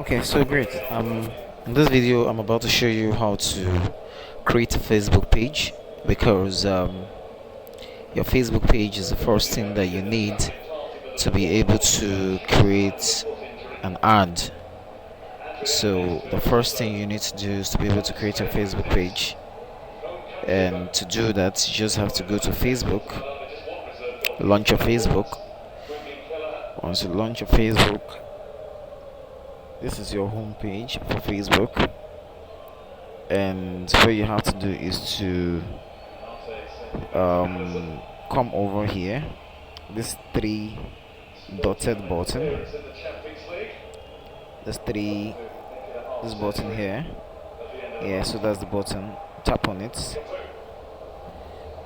Okay, so great. In this video, I'm about to show you how to create a Facebook page because your Facebook page is the first thing that you need to be able to create an ad. So the first thing you need to do is to be able to create a Facebook page, and to do that, you just have to go to Facebook, launch your Facebook. Once you launch your Facebook, this is your home page for Facebook, and what you have to do is to come over here, this three dotted button, this three this button here. Yeah, so that's the button. Tap on it.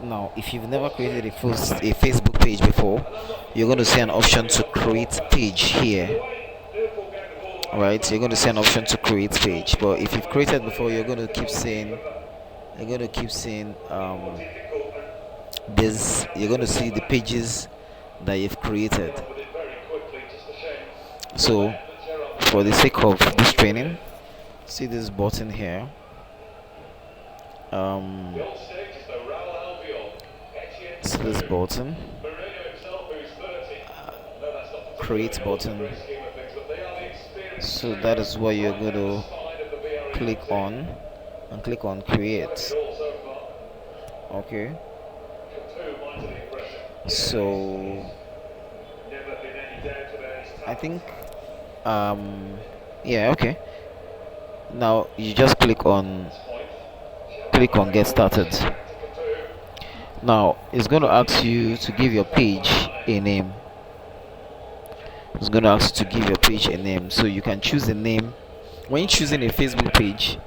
Now if you've never created a Facebook page before, you're going to see an option to create page here. Right, you're going to see an option to create page, but if you've created before, you're going to keep seeing this. You're going to see the pages that you've created. So for the sake of this training, see this button here, see this button, create button. So that is what you're going to click on, and click on create. Okay, so I think yeah, okay, now you just click on get started. Now it's going to ask you to give your page a name. It's going to ask you to give your page a name, so you can choose a name. When you're choosing a Facebook page,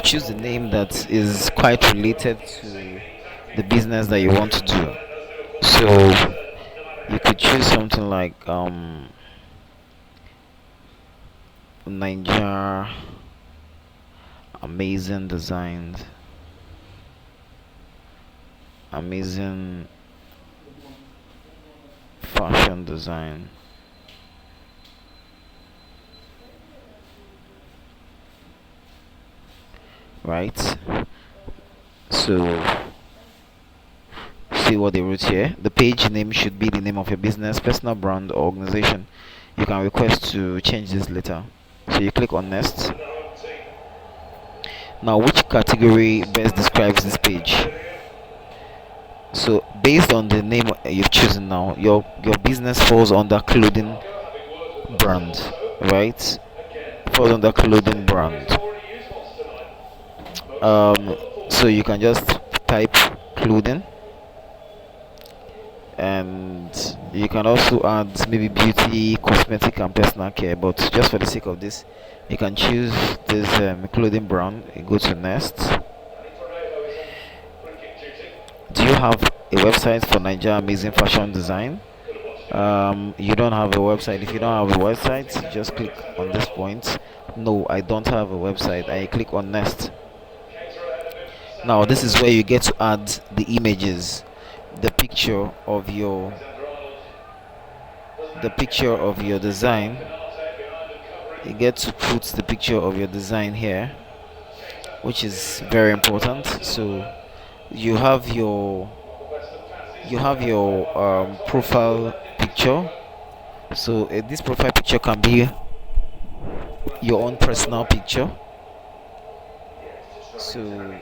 choose a name that is quite related to the business that you want to do. So you could choose something like Nigeria amazing designs, amazing fashion design, right? So see what they wrote here. The page name should be the name of your business, personal brand, or organization. You can request to change this later, so you click on next. Now, which category best describes this page? So based on the name you've chosen, now your business falls under clothing brand, right? Falls under clothing brand. So you can just type clothing, and you can also add maybe beauty, cosmetic, and personal care, but just for the sake of this, you can choose this clothing brand. You go to next. Do you have a website for Nigeria amazing fashion design? You don't have a website. If you don't have a website, just click on this point. No, I don't have a website. I click on next. Now this is where you get to add the images, the picture of your design. You get to put the picture of your design here, which is very important. So you have your profile picture. So this profile picture can be your own personal picture. So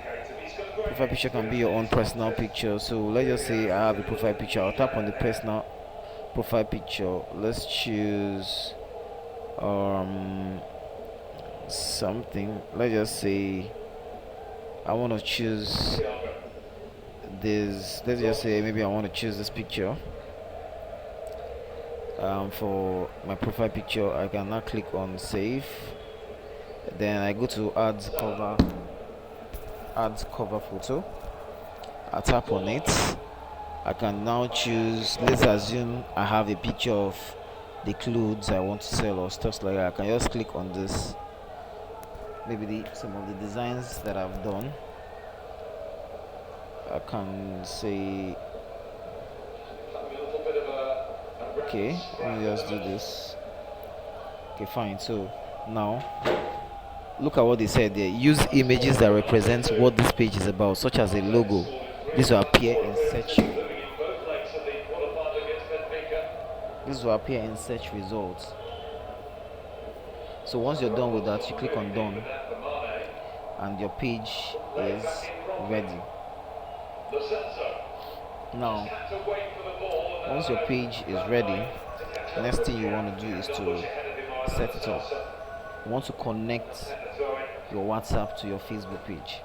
profile picture can be your own personal picture. So let's just say I have a profile picture. I'll tap on the personal profile picture. Let's choose something. Let's just say I want to choose this. Let's just say maybe I want to choose this picture. For my profile picture, I can now click on save. Then I go to add cover photo. I tap on it. I can now choose, let's assume I have a picture of the clothes I want to sell or stuff like that. I can just click on this, maybe some of the designs that I've done. I can say, okay, let me just do this. Okay, fine. So now look at what they said there. Use images that represent what this page is about, such as a logo. This will appear in search. This will appear in search results. So once you're done with that, you click on done, and your page is ready. Now, once your page is ready, the next thing you want to do is to set it up. You want to connect your WhatsApp to your Facebook page,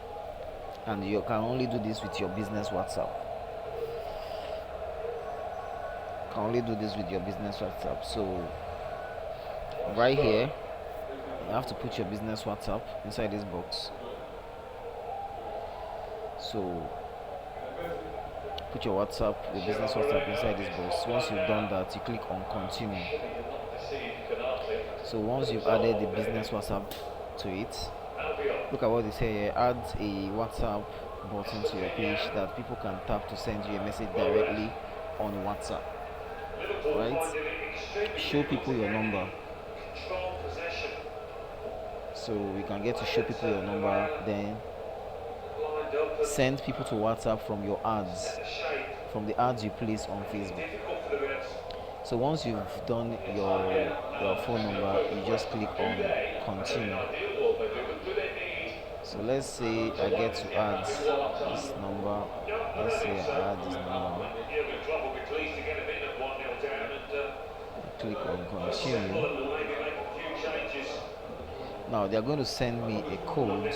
and you can only do this with your business WhatsApp. So right here, you have to put your business WhatsApp inside this box. So put your business WhatsApp inside this box. Once you've done that, you click on continue. So once you've added the business WhatsApp to it, look at what they say here. Add a WhatsApp button to your page that people can tap to send you a message directly on WhatsApp. Right? Show people your number. So we can get to show people your number, then send people to WhatsApp from your ads, from the ads you place on Facebook. So once you've done your phone number, you just click on continue. So let's say I get to add this number. Let's say I add this number. Click on continue. Now they are going to send me a code.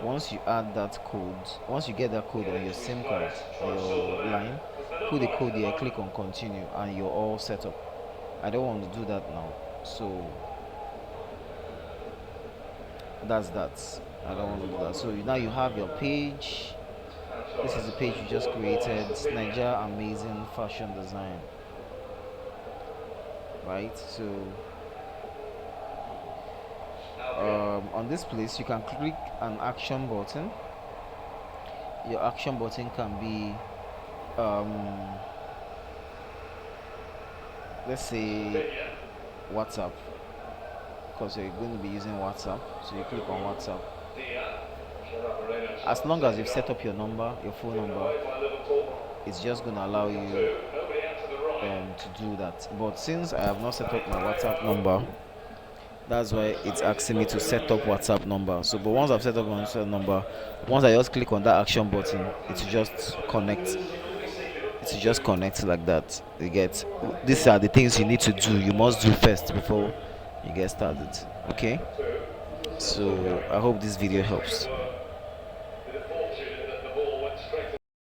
Once you add that code, once you get that code on your SIM card, on your line, put the code here, click on continue, and you're all set up. I don't want to do that now, so that's that. I don't want to do that. So now you have your page. This is the page you just created. Nigeria Amazing Fashion Design. Right, so on this place you can click an action button. Your action button can be let's say WhatsApp, because you're going to be using WhatsApp, so you click on WhatsApp. As long as you've set up your number, your phone number, it's just going to allow you to do that. But since I have not set up my WhatsApp number, that's why it's asking me to set up WhatsApp number. So but once I've set up my WhatsApp number, once I just click on that action button, it will just connect. It will just connect like that. You get, these are the things you need to do, you must do first before you get started. Okay, so I hope this video helps.